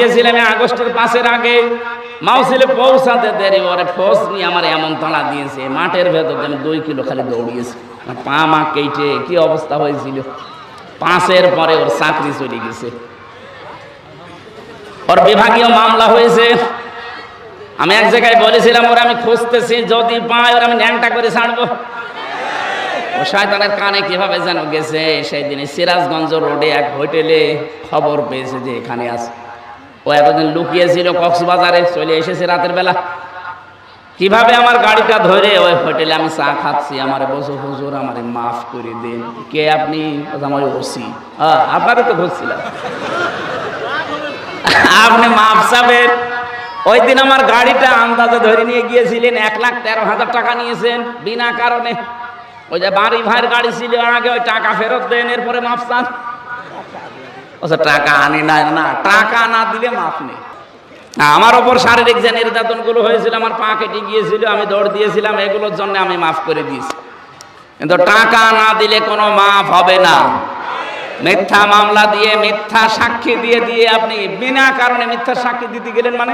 গিয়েছিলাম আগস্টের 5-এর আগে, মাহফিলে পৌঁছাতে দেরি, ওরে ফোর্স নিয়ে আমার এমন তাড়া দিয়েছে, মাঠের ভেতর আমি 2 কিলো খালি দৌড়িয়েছি, পা মা কেটে কি অবস্থা হয়েছিল। 5-এর পরে ওর চাকরি চলে গেছে, ওর বিভাগীয় মামলা হয়েছে। আমি এক জায়গায় বলেছিলাম ওরা আমি খুঁজতেছি, যদি পাই ওরা আমি ন্যাংটা করে ছাড়বো। ও শয়তানের কানে কিভাবে যেন গেছে, সেই দিনে সিরাজগঞ্জ রোডে এক হোটেলে খবর পেয়েছে যে এখানে আছে। ও এতদিন লুকিয়েছিল কক্সবাজারে, চলে এসেছে রাতের বেলা। কিভাবে আমার গাড়িটা ধরে ওই হোটেলে আমি চা খাচ্ছি, আমার বসে হুজুর আমারে মাফ করে দিন। কে আপনি? আমার ওসি। আপনারও তো খুঁজছিলাম, আপনি মাফ চাবেন। ওই দিন আমার গাড়িটা আন্দাজে ধরে নিয়ে গিয়েছিলেন, 1,13,000 টাকা নিয়েছেন বিনা কারণে। ওই যে বাড়ি ভাইয়ের গাড়ি ছিল আগে, ওই টাকা ফেরত দেন, এরপরে মাফ চান। টাকা আনি না, টাকা না দিলে মাফ নেই। আমার ওপর শারীরিক যে নির্যাতনগুলো হয়েছিল, আমার পা কেটে গিয়েছিল, আমি দৌড় দিয়েছিলাম, এগুলোর জন্য আমি মাফ করে দিয়েছি। কিন্তু টাকা না দিলে কোনো মাফ হবে না। মিথ্যা মামলা দিয়ে, মিথ্যা সাক্ষী দিয়ে দিয়ে আপনি বিনা কারণে মিথ্যা সাক্ষী দিতে গেলেন, মানে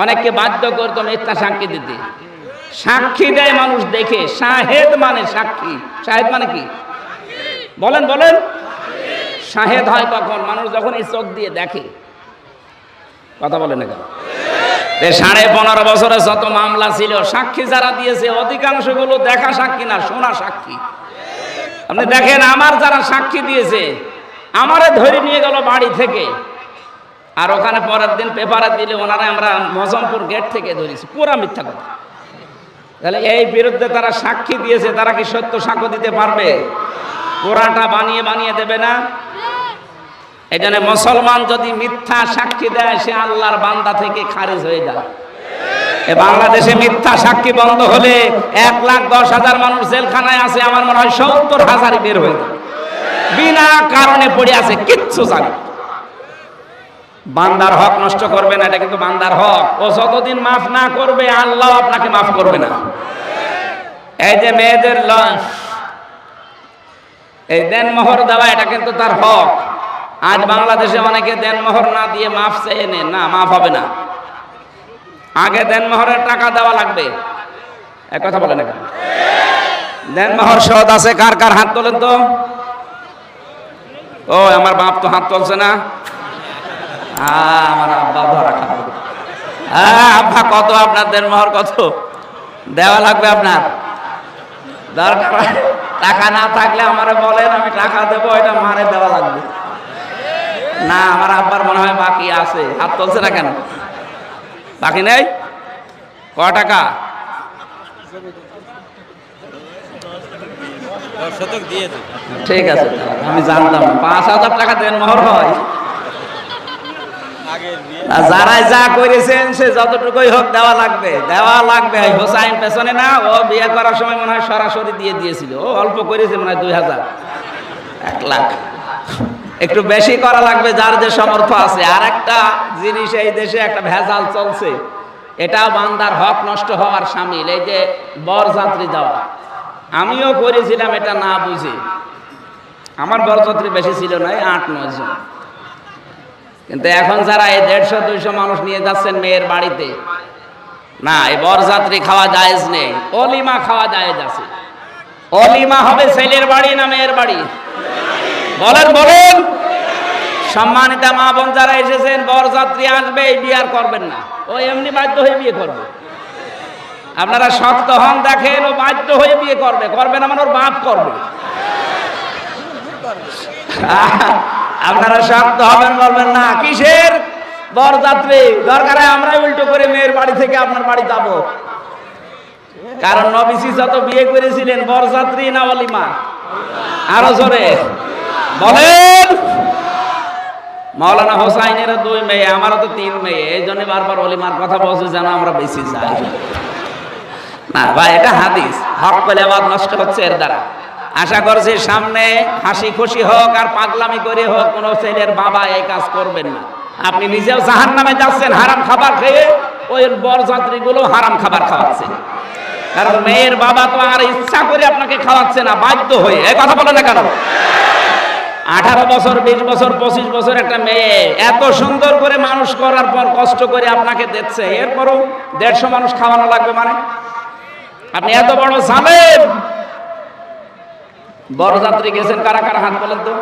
অনেককে বাধ্য করতো মিথ্যা সাক্ষী দিতে। সাক্ষী দেয় মানুষ দেখে, শাহেদ মানে সাক্ষী। শাহেদ মানে কি বলেন বলেন? শাহেদ হয় কখন? মানুষ যখন এই চোখ দিয়ে দেখে। কথা বলেন না কেন? 15.5 বছরে যত মামলা ছিল, সাক্ষী যারা দিয়েছে অধিকাংশগুলো দেখা সাক্ষী না, শোনা সাক্ষী। আপনি দেখেন আমার যারা সাক্ষী দিয়েছে, আমারে ধরে নিয়ে গেল বাড়ি থেকে, আর ওখানে পরের দিন পেপারে দিলে ওনারা আমরা মজমপুর গেট থেকে ধরেছি, পুরা মিথ্যা কথা। তাহলে এই বিরুদ্ধে তারা সাক্ষী দিয়েছে, তারা কি সত্য সাক্ষ্য দিতে পারবে? পুরাটা বানিয়ে বানিয়ে দেবে না। এই জন্য মুসলমান যদি মিথ্যা সাক্ষী দেয়, সে আল্লাহর বান্দা থেকে খারিজ হয়ে যায়। এ বাংলাদেশে মিথ্যা সাক্ষী বন্ধ হলে 1,10,000 মানুষ জেলখানায় আছে, আমার মনে হয় 70,000 বের হয়ে যাবে। বিনা কারণে পড়ে আছে, কিচ্ছু জানে। বান্দার হক নষ্ট করবে না, এটা কিন্তু বান্দার হক। ও যতদিন মাফ না করবে, আল্লাহ আপনাকে মাফ করবে না। এই যে মেয়েদের এই দেনমোহর দেওয়া, এটা কিন্তু তার হক। আজ বাংলাদেশে অনেকে দেনমোহর না দিয়ে মাফ চেয়ে নেন, না, মাফ হবে না। আগে দেনমোহরের টাকা দেওয়া লাগবে। এক কথা বলেন না কেন? দেনমোহর শোধ আছে কার কার? হাত তোলেন তো। ও আমার বাপ তো হাত তুলছে না। আমার আব্বা ধরা খাবে। আব্বা কত আপনার দেনমোহর কত দেওয়া লাগবে? আপনার দরকার টাকা না থাকলে আমারে বলেন, আমি টাকা দেবো, এটা মারে দেওয়া লাগবে না। আমার আব্বার মনে হয় বাকি আছে। হাত তুলছে না কেন? বাকি নেই? ক টাকা? ঠিক আছে, আমি জানতাম 5,000 টাকা দেনমোহর হয়। যারাই যা করেছেন সে যতটুকুই হোক দেওয়া লাগবে, দেওয়া লাগবে। হোসাইন পেছনে না, ও বিয়ে করার সময় মনে হয় সরাসরি দিয়ে দিয়েছিল। ও অল্প করেছে মনে হয় 2,000, 1 লাখ। একটু বেশি করা লাগবে যার যে সমর্থ আছে। আর একটা জিনিস এই দেশে একটা ভেজাল চলছে, এটা বান্দার হক নষ্ট হওয়ার শামিল। এই যে বরযাত্রী যাওয়া, আমিও করেছিলাম এটা না বুঝে। আমার বরযাত্রী বেশি ছিল না, 8-9 জন। কিন্তু এখন যারা এই 150-200 মানুষ নিয়ে যাচ্ছেন মেয়ের বাড়িতে, না, এই বরযাত্রী খাওয়া জায়েজ নেই, অলিমা খাওয়া জায়েজ আছে। অলিমা হবে ছেলের বাড়ি না মেয়ের বাড়ি? বলেন বলেন। সম্মানিতা মা বোন যারা এসেছেন, বরযাত্রী আসবে, এই বিয়ে আর করবেন না। ও এমনি বাধ্য হয়ে বিয়ে করবে। আপনারা শক্ত হন, দেখেন, ও বাধ্য হয়ে বিয়ে করবে। করবে না মানে ওর বাপ করবে। আপনারা শক্ত হবেন, বলবেন না কিসের বরযাত্রী, দরকার হয় আমরাই উল্টো করে মেয়ের বাড়ি থেকে আপনার বাড়ি যাব। কারণ নবীজি যত বিয়ে করেছিলেন, বরযাত্রী না অলিমা? আরো জোরে বলেন। মাওলানা হোসাইনেরও 2 মেয়ে, আমারও তো 3 মেয়ে। এই জন্য বারবার অলিমার কথা বলছে যেন আমরা বেশি যাই না। ভাই, এটা হাদিস। হক পেলে আবাদ নষ্ট হচ্ছে এর দ্বারা। আশা করছি সামনে হাসি খুশি হোক আর পাগলামি করে হোক, কোনো ছেলের বাবা এই কাজ করবেন না। আপনি নিজেও জাহান্নামে যাচ্ছেন হারাম খাবার খেয়ে, ওই বরযাত্রীগুলো হারাম খাবার খাওয়াচ্ছে। কারণ মেয়ের বাবা তো আর ইচ্ছা করে আপনাকে খাওয়াচ্ছে না, বাধ্য হয়ে। এই কথা বলে না কেন? 18 বছর 20 বছর 25 বছর একটা মেয়ে এত সুন্দর করে মানুষ করার পর কষ্ট করে আপনাকে দিচ্ছে, এরপরও 150 মানুষ খাওয়ানো লাগবে মানে? আপনি এত বড় জালেম। বরযাত্রী গেছেন কারা কারা হাত বলেন তো?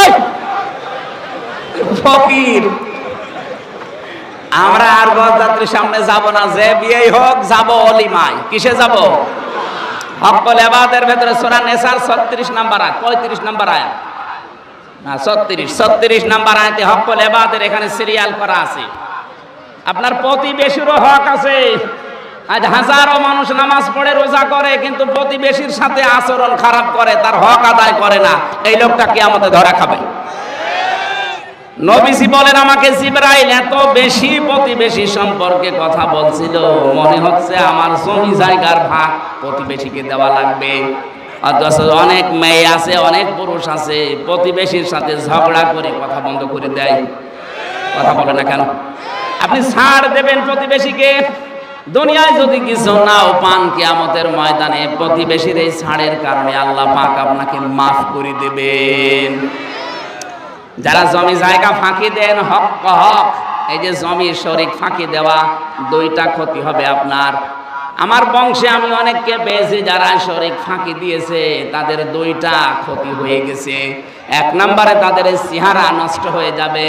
এই ফকির, আমরা আর বরযাত্রীর সামনে যাব না, যে বিয়েই হোক যাব অলিমায়। কিসে যাব? হক্কুল ইবাদের ভেতরে সূরা নিসার 36 নাম্বার আয়াত, 35 নাম্বার আয়াত না 36 নাম্বার আয়াতে হক্কুল ইবাদের এখানে সিরিয়াল করা আছে। আপনার প্রতিবেশীরও হক আছে। আজ হাজারো মানুষ নামাজ পড়ে রোজা করে কিন্তু প্রতিবেশীর সাথে আচরণ খারাপ করে, তার হক আদায় করে না, এই লোকটা কিয়ামতে ধরা খাবে। নবীজি বলেন আমাকে জিবরাইল এত বেশি প্রতিবেশী সম্পর্কে কথা বলছিল, মনে হচ্ছে আমার জমি জায়গার ভাগ প্রতিবেশীকে দেওয়া লাগবে। অথচ অনেক মেয়ে আছে, অনেক পুরুষ আছে, প্রতিবেশীর সাথে ঝগড়া করে কথা বন্ধ করে দেয়। কথা বলে না কেন? আপনি ছাড় দেবেন প্রতিবেশীকে, দুনিয়ায় যদি কিছু নাও পান, কিয়ামতের ময়দানে প্রতিবেশীর এই ছাড়ের কারণে আল্লাহ পাক আপনাকে মাফ করে দেবেন। যারা জমি জায়গা ফাঁকি দেন, হক হক, এই যে জমি শরিক ফাঁকি দেওয়া, দুইটা ক্ষতি হবে আপনার। আমার বংশে আমি অনেককে পেয়েছি যারা শরিক ফাঁকি দিয়েছে, তাদের দুইটা ক্ষতি হয়ে গেছে। 1 নম্বরে তাদের চেহারা নষ্ট হয়ে যাবে,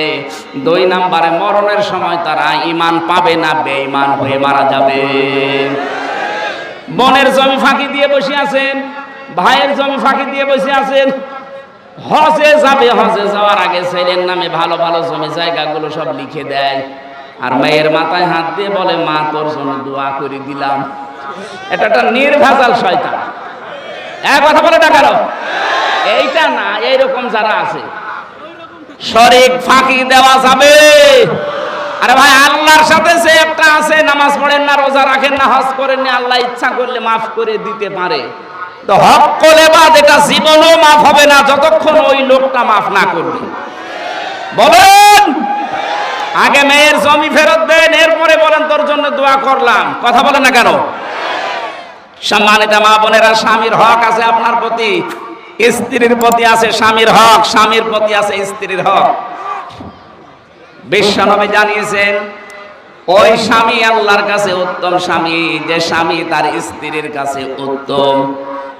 2 নম্বরে মরণের সময় তারা ঈমান পাবে না, বেঈমান হয়ে মারা যাবে। বোনের জমি ফাঁকি দিয়ে বসে আছেন, ভাইয়ের জমি ফাঁকি দিয়ে বসে আছেন, হজে যাবে, হজে যাওয়ার আগে ছেলের নামে ভালো ভালো জমি জায়গাগুলো সব লিখে দেয়, আর মেয়ের মাথায় হাত দিয়ে বলে মা তোর জন্য দোয়া করে দিলাম। এটা একটা নির্ভেজাল শয়তান। এক কথা বলে না কেন? এইটা না, এইরকম যারা আছে শরিক ফাঁকি দেওয়া যাবে। আরে ভাই, আল্লাহর সাথে সে একটা আছে, নামাজ পড়েন না, রোজা রাখেন না, হজ করেন না, আল্লাহ ইচ্ছা করলে মাফ করে দিতে পারে। তো হক্কুল ইবাদ এটা জীবনও মাফ হবে না যতক্ষণ ওই লোকটা মাফ না করবে। বলেন, আগে মেয়ের জমি ফেরত দেন, এরপরে বলেন তোর জন্য দোয়া করলাম। কথা বলেন না কেন? সম্মানিত মা বোনেরা, স্বামীর হক আছে আপনার প্রতি, স্ত্রীর প্রতি আছে স্বামীর হক, স্বামীর প্রতি আছে স্ত্রীর হক। বিশ্বনবী জানিয়েছেন ওই স্বামী আল্লাহর কাছে উত্তম স্বামী যে স্বামী তার স্ত্রীর কাছে উত্তম।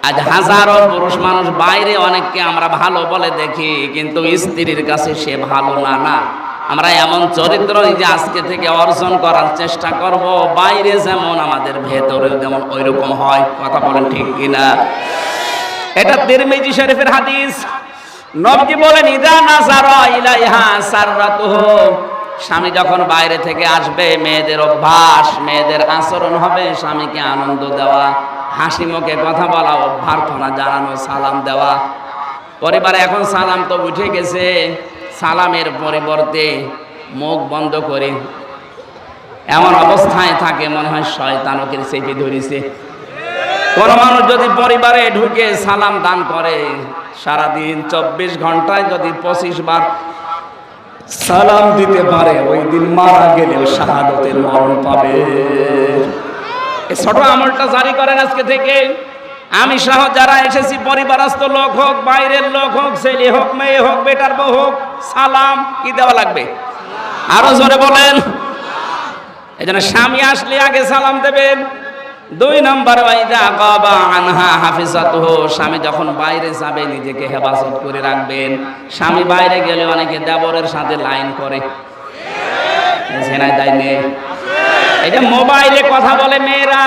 আজ হাজারো পুরুষ মানুষ বাইরে অনেককে আমরা ভালো বলে দেখি, কিন্তু স্ত্রীর কাছে সে ভালো না। আমরা এমন চরিত্র যে আজকে থেকে অর্জন করার চেষ্টা করব, বাইরে যেমন আমাদের ভেতরে যেমন ওইরকম হয়। কথা বলেন ঠিক কিনা? এটা তিরমিজি শরীফের হাদিস। নবী বলেন ইদা নাযারা ইলাইহা সাররাতুহু, স্বামী যখন বাইরে থেকে আসবে, মেয়েদের অভ্যাস, মেয়েদের আচরণ হবে স্বামীকে আনন্দ দেওয়া, হাসি মুখে কথা বলা, অভ্যর্থনা জানানো, সালাম দেওয়া। পরিবারে এখন সালাম তো উঠে গেছে, সালামের পরিবর্তে মুখ বন্ধ করে এমন অবস্থায় থাকে মনে হয় শয়তান ওকে চেপে ধরেছে। কোন মানুষ যদি পরিবারে ঢুকে সালাম দান করে, সারাদিন 24 ঘন্টায় যদি 25 বার সালাম দিতে পারে, ওই দিন মারা গেলেও শাহাদতের মরণ পাবে। এই ছোট আমলটা জারি করেন আজকে থেকে। আমি সহ যারা এসেছি, পরিবারস্থ লোক হোক, বাইরের লোক হোক, ছেলে হোক, মেয়ে হোক, বেটার বউ হোক, সালাম কি দেওয়া লাগবে? আরো জোরে বলেন। এই জন্য স্বামী আসলে আগে সালাম দেবেন। 2 নম্বর ওয়াইদা গাবা আনহা হাফিজাতুহু, স্বামী যখন বাইরে যাবে নিজেকে হেফাজত করে রাখবেন। স্বামী বাইরে গেলে অনেকে দেবরের সাথে লাইন করে, জেনায় দায় নেই। এই যে মোবাইলে কথা বলে মেয়েরা,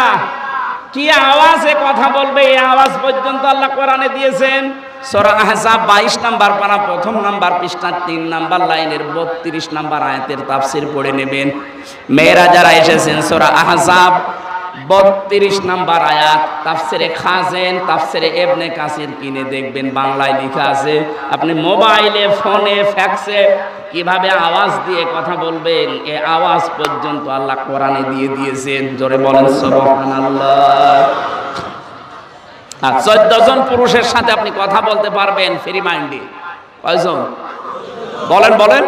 কি আওয়াজে কথা বলবে, এই আওয়াজ পর্যন্ত আল্লাহ কোরআনে দিয়েছেন। সূরা আহজাব 22 নাম্বার পারা 1 নাম্বার পৃষ্ঠা 3 নাম্বার লাইনের 32 নাম্বার আয়াতের তাফসীর পড়ে নেবেন। মেয়েরা যারা এসেছেন, সূরা আহজাব 32 নাম্বার আয়াত, তাফসিরে খাজেন, তাফসিরে ইবনে কাসির কিনে দেখবেন, বাংলায় লেখা আছে। আপনি মোবাইলে, ফোনে, ফ্যাক্সে কিভাবে আওয়াজ দিয়ে কথা বলবেন, এই আওয়াজ পর্যন্ত আল্লাহ কোরআনে দিয়ে দিয়েছেন। জোরে বলেন সুবহানাল্লাহ। আর 14 জন পুরুষের সাথে আপনি কথা বলতে পারবেন ফ্রি মাইন্ডে। কয়জন? বলেন বলেন।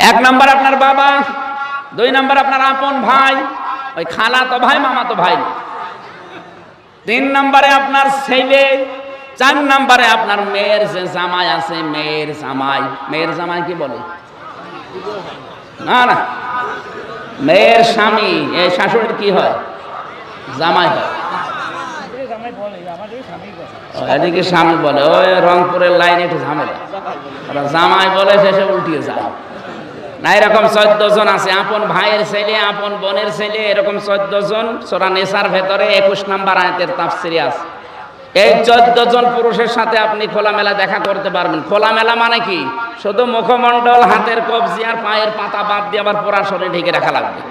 1 নাম্বার আপনার বাবা, 2 নাম্বার আপনার আপন ভাই, ওই খালা তো ভাই, মামা তো ভাই। 3 নম্বরে আপনার ছেলে, 4 নম্বরে আপনার মেয়ের যে জামাই আছে, মেয়ের জামাই কি বলে? না না, মেয়ের স্বামী, এই শাশুড়ির কি হয়? জামাই হয়। এদিকে স্বামী বলে, ওই রংপুরের লাইনে একটু ঝামেলা, ওরা জামাই বলে শেষে উল্টিয়ে যায় না। এরকম 14 জন আছে, আপন ভাইয়ের ছেলে, আপন বোনের ছেলে, এরকম 14 জন সূরা নিসার ভেতরে 21 নম্বর আয়াতের তাফসীরে আছে। এই 14 জন পুরুষের সাথে আপনি খোলামেলা দেখা করতে পারবেন। খোলামেলা মানে কি? শুধু মুখমণ্ডল, হাতের কবজি আর পায়ের পাতা বাদ দিয়ে আবার পুরা শরীর ঢেকে রাখা লাগবে।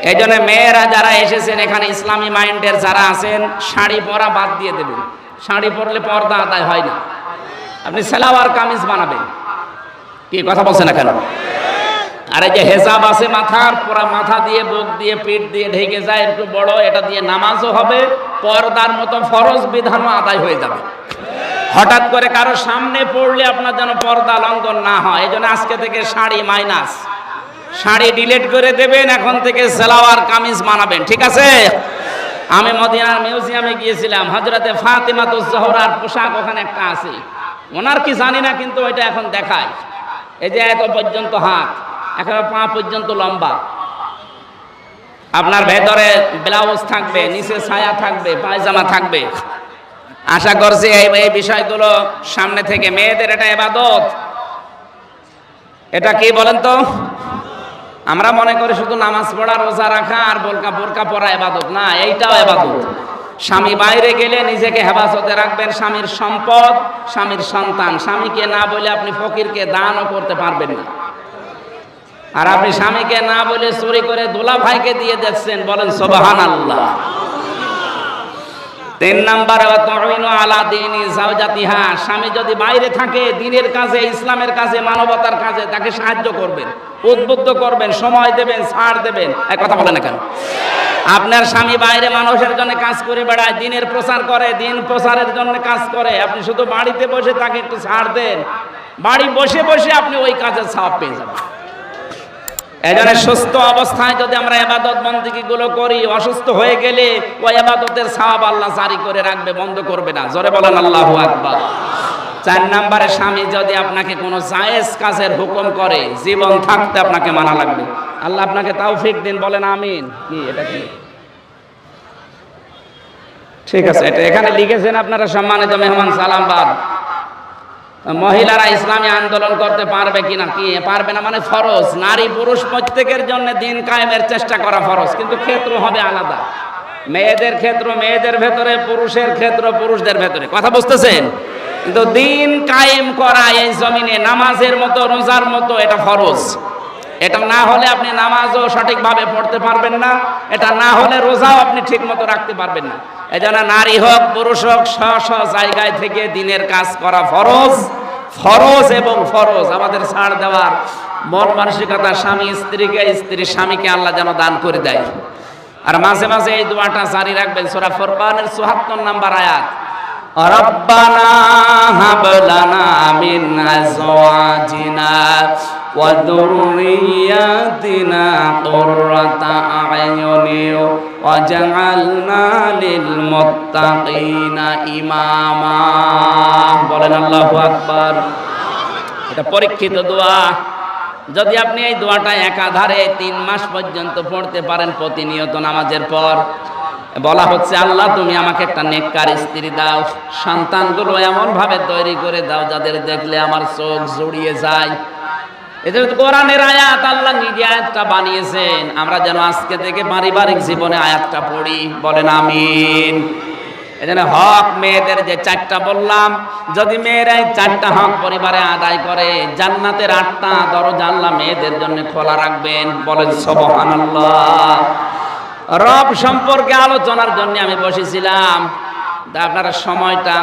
এই জন্য মেয়েরা যারা এসেছেন এখানে, ইসলামী মাইন্ডের যারা আছেন, শাড়ি পরা বাদ দিয়ে দেবেন। শাড়ি পরলে পর্দা আদায় হয় না। আপনি সালোয়ার কামিজ বানাবেন। কি কথা বলছেন না কেন? আর এই যে হেজাব আছে মাথার, পুরা মাথা দিয়ে, বুক দিয়ে, পিঠ দিয়ে ঢেকে যায় একটু বড়, এটা দিয়ে নামাজও হবে, পর্দার মতো ফরজ বিধানও আদায় হয়ে যাবে। হঠাৎ করে কারো সামনে পড়লে আপনার যেন পর্দা লঙ্ঘন না হয়। এই জন্য আজকে থেকে শাড়ি মাইনাস, শাড়ি ডিলিট করে দেবেন, এখন থেকে সালোয়ার কামিজ বানাবেন, ঠিক আছে? আমি মদিনার মিউজিয়ামে গিয়েছিলাম, হযরতে ফাতেমাতুজ জোহরার পোশাক ওখানে একটা আছে, ওনার কি জানি না, কিন্তু ওইটা এখন দেখায়। এই যে এত পর্যন্ত হাত, এখন পা পর্যন্ত লম্বা, আপনার ভেতরে ব্লাউজ থাকবে, নিচে ছায়া থাকবে, পায়জামা থাকবে। আশা করছি এই বিষয়গুলো সামনে থেকে, মেয়েদের এটা ইবাদত। এটা কি বলেন তো? আমরা মনে করি শুধু নামাজ পড়া, রোজা রাখা আর বোরকা পরা ইবাদত না, এইটাও ইবাদত। স্বামী বাইরে গেলে নিজেকে হেফাজতে রাখবেন, স্বামীর সম্পদ, স্বামীর সন্তান। স্বামীকে না বলে আপনি ফকিরকে দানও করতে পারবেন না। আর আপনি স্বামীকে না বলে চুরি করে দোলা ভাইকে দিয়ে দিচ্ছেন, বলেন সুবহানাল্লাহ। 3 নম্বরে ওয়াতুইনু আলা দীনি যাওজাতিহা, স্বামী যদি বাইরে থাকে, দ্বীনের কাজে, ইসলামের কাজে, মানবতার কাজে তাকে সাহায্য করবেন, উদ্বুদ্ধ করবেন, সময় দেবেন, ছাড় দেবেন। এক কথা বলেন না কেন? আপনার স্বামী বাইরে মানুষের জন্য কাজ করে বেড়ায়, দ্বীনের প্রচার করে, দ্বীন প্রচারের জন্য কাজ করে, আপনি শুধু বাড়িতে বসে তাকে একটু ছাড় দেন, বাড়ি বসে বসে আপনি ওই কাজের সওয়াব পেয়ে যাবেন। এজন্য সুস্থ অবস্থায় যদি আমরা ইবাদত বন্দেগী গুলো করি, অসুস্থ হয়ে গেলে ওই ইবাদতের সওয়াব আল্লাহ জারি করে রাখবে, বন্ধ করবে না। জোরে বলেন আল্লাহু আকবার। 4 নম্বরে, স্বামী যদি আপনাকে কোনো জায়েজ কাজের হুকুম করে, জীবন থাকতে আপনাকে মানা লাগবে। আল্লাহ আপনাকে তৌফিক দিন, বলেন আমিন। কি এটা কি? ঠিক আছে, এটা এখানে লিখেছেন আপনারা সম্মানিত মেহমান সালামবাদ। মহিলারা ইসলামী আন্দোলন করতে পারবে কিনা? কি পারবে না মানে ফরজ। নারী পুরুষ প্রত্যেকের জন্য দিন কায়েমের চেষ্টা করা ফরজ, কিন্তু ক্ষেত্র হবে আলাদা। মেয়েদের ক্ষেত্র মেয়েদের ভেতরে, পুরুষের ক্ষেত্র পুরুষদের ভেতরে। কথা বুঝতেছেন? কিন্তু দিন কায়েম করা এই জমিনে নামাজের মতো, রোজার মতো, এটা ফরজ। এটা না হলে আপনি নামাজও সঠিকভাবে পড়তে পারবেন না, এটা না হলে রোজাও আপনি ঠিক মতো রাখতে পারবেন না। এজন্য নারী হোক পুরুষ হোক, স্ব জায়গায় থেকে দিনের কাজ করা ফরজ। ফরজ এবং ফরজ আমাদের ছাড় দেওয়ার মন মানসিকতা, স্বামী স্ত্রীকে, স্ত্রী স্বামীকে আল্লাহ যেন দান করে দেয়। আর মাঝে মাঝে এই দোয়াটা জারি রাখবেন। সূরা ফুরকানের ৭৪ নম্বর আয়াত, রব্বানা হাব লানা মিন আজওয়াজিনা ওয়া যুররিয়াতিনা কুররাতা আ'য়ুনি ওয়াজআলনা লিল মুত্তাকিনা ইমামা। বলেন আল্লাহু আকবার। এটা পরীক্ষিত দোয়া। যদি আপনি এই দোয়াটা একাধারে 3 মাস পর্যন্ত পড়তে পারেন প্রতিনিয়ত নামাজের পর, বলা হচ্ছে আল্লাহ তুমি আমাকে একটা নেককার স্ত্রী দাও, সন্তানগুলো এমন ভাবে তৈরি করে দাও যাদের দেখলে আমার চোখ জুড়িয়ে যায়। এটা কোরআনের আয়াত, আল্লাহ নিজে আয়াতটা বানিয়েছেন। আমরা যেন আজকে থেকে পারিবারিক জীবনে আয়াতটা পড়ি, বলেন আমিন। এজন্য হক মেয়েদের যে 4টা বললাম, যদি মেয়েরা 4টা হক পরিবারে আদায় করে, জান্নাতের 8টা দরজা আল্লাহ মেয়েদের জন্য খোলা রাখবেন, বলেন সুবহানাল্লাহ। রব সম্পর্কে আলোচনার জন্য আমি বসেছিলাম, আপনারা সময়টা